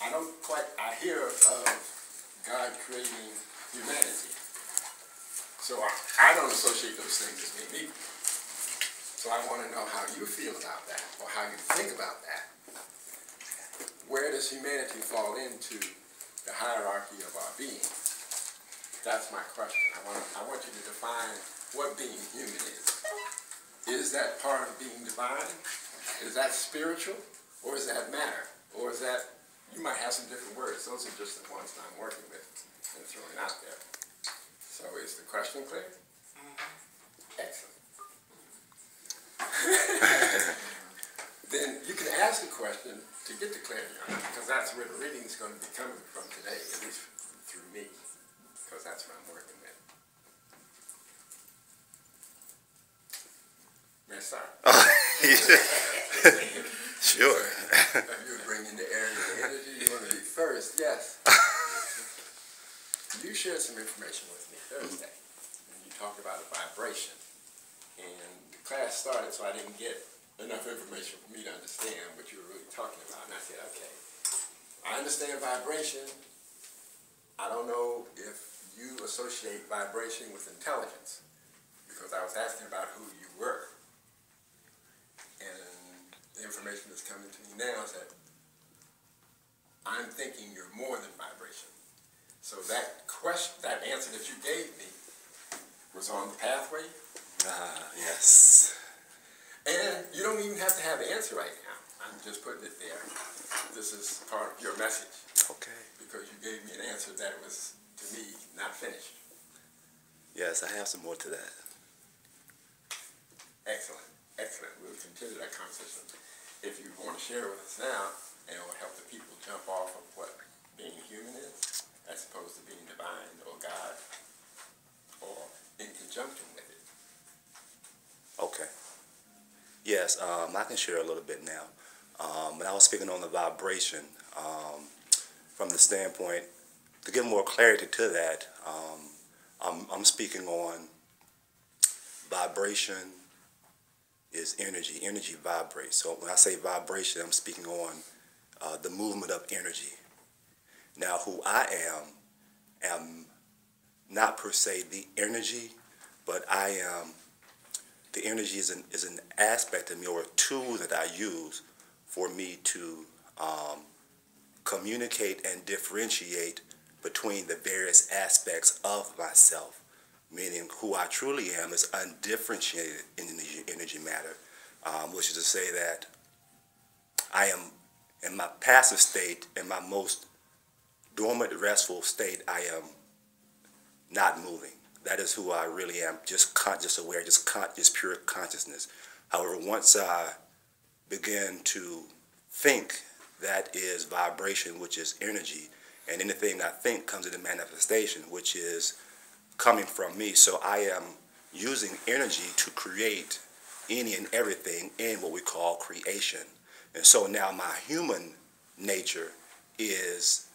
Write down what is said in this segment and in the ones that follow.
I don't quite, I hear of God creating humanity. So I don't associate those things as being equal. So I want to know how you feel about that, or how you think about that. Where does humanity fall into the hierarchy of our being? That's my question. I want you to define what being human is. Is that part of being divine? Is that spiritual? Or is that matter? Or is that, you might have some different words. Those are just the ones that I'm working with and throwing out there. So is the question clear? Excellent. Then you can ask a question to get the clarity on it, because that's where the reading is going to be coming from today, at least through me, because that's what I'm working with. May I start? Sure. You're bringing the air and the energy. You want to be first? Yes. You shared some information with me Thursday, and you talked about a vibration. And the class started, so I didn't get enough information for me to understand what you were really talking about. And I said, okay, I understand vibration. I don't know if you associate vibration with intelligence, because I was asking about who you were. And the information that's coming to me now is that I'm thinking you're more than vibration. So that question, that answer that you gave me was on the pathway. Yes. And you don't even have to have the answer right now. I'm just putting it there. This is part of your message. Okay. Because you gave me an answer that was, to me, not finished. Yes, I have some more to that. Excellent. Excellent. We'll continue that conversation. If you want to share with us now, and it will help the people jump off of what being human is, as opposed to being divine or God, or in conjunction with it. Okay. Yes, I can share a little bit now. When I was speaking on the vibration, from the standpoint, to give more clarity to that, I'm speaking on vibration is energy. Energy vibrates. So when I say vibration, I'm speaking on the movement of energy. Now, who I am not per se the energy, but I am, the energy is an aspect of me, or a tool that I use for me to communicate and differentiate between the various aspects of myself, meaning who I truly am is undifferentiated in energy matter, which is to say that I am in my passive state, in my most dormant, restful state, I am not moving. That is who I really am, just conscious, aware, just pure consciousness. However, once I begin to think, that is vibration, which is energy, and anything I think comes into manifestation, which is coming from me. So I am using energy to create any and everything in what we call creation. And so now my human nature is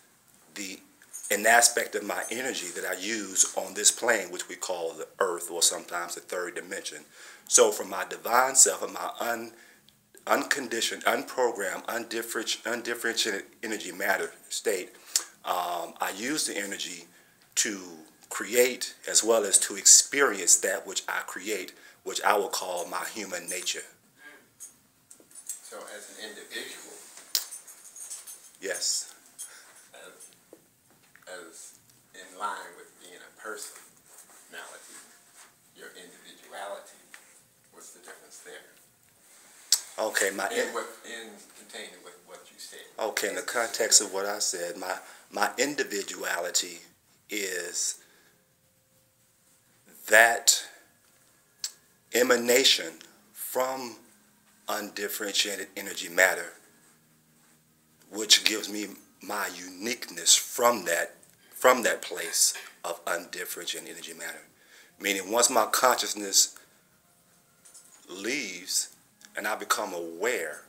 an aspect of my energy that I use on this plane, which we call the earth, or sometimes the third dimension. So from my divine self and my unconditioned, unprogrammed, undifferentiated energy matter state, I use the energy to create as well as to experience that which I create, which I will call my human nature. So as an individual, yes, as in line with being a personality, your individuality, what's the difference there? Okay, Contained with what you said. Okay, in the context of what I said, my individuality is that emanation from undifferentiated energy matter, which gives me my uniqueness from that place of undifferentiated energy matter. Meaning, once my consciousness leaves and I become aware.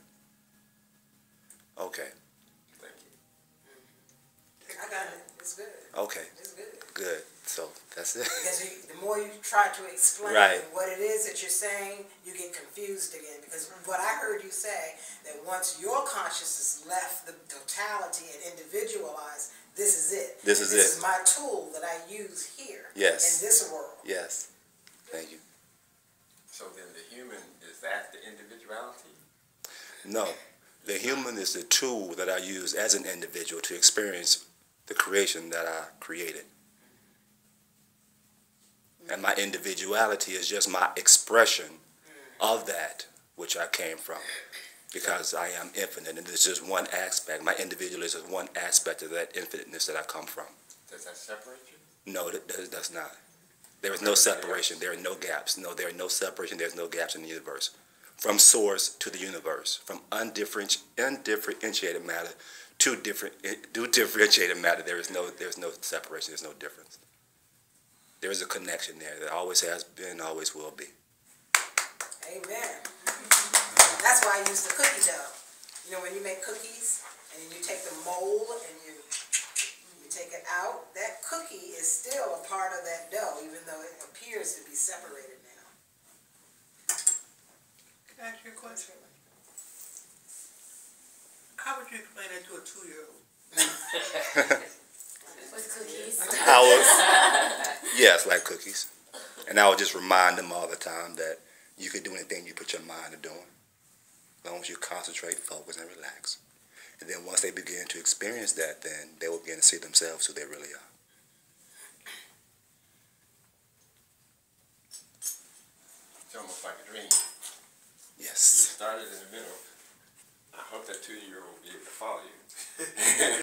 Okay. Thank you. I got it. It's good. Okay. It's good. Good. So that's it. Because the more you try to explain Right. what it is that you're saying, you get confused again. Because what I heard you say, that once your consciousness left the totality and individualized, this is it. This is This it. is my tool that I use here Yes. in this world. Yes. Thank you. So then the human, is that the individuality? No. The human is the tool that I use as an individual to experience the creation that I created. And my individuality is just my expression of that which I came from. Because I am infinite, and it's just one aspect. My individualism is one aspect of that infiniteness that I come from. Does that separate you? No, it does not. There is no separation. There are no gaps. No, there are no separation. There's no gaps in the universe. From source to the universe. From undifferentiated matter to differentiated matter. There's no separation. There's no difference. There is a connection there that always has been, always will be. Amen. That's why I use the cookie dough. You know, when you make cookies and you take the mold and you take it out, that cookie is still a part of that dough, even though it appears to be separated now. Can I ask you a question? How would you explain that to a 2-year-old? With cookies. Yes, like cookies. And I would just remind them all the time that you can do anything you put your mind to doing, as long as you concentrate, focus, and relax. And then once they begin to experience that, then they will begin to see themselves who they really are. It's almost like a dream. You Yes. started in the middle. I hope that 2-year-old will be able to follow you.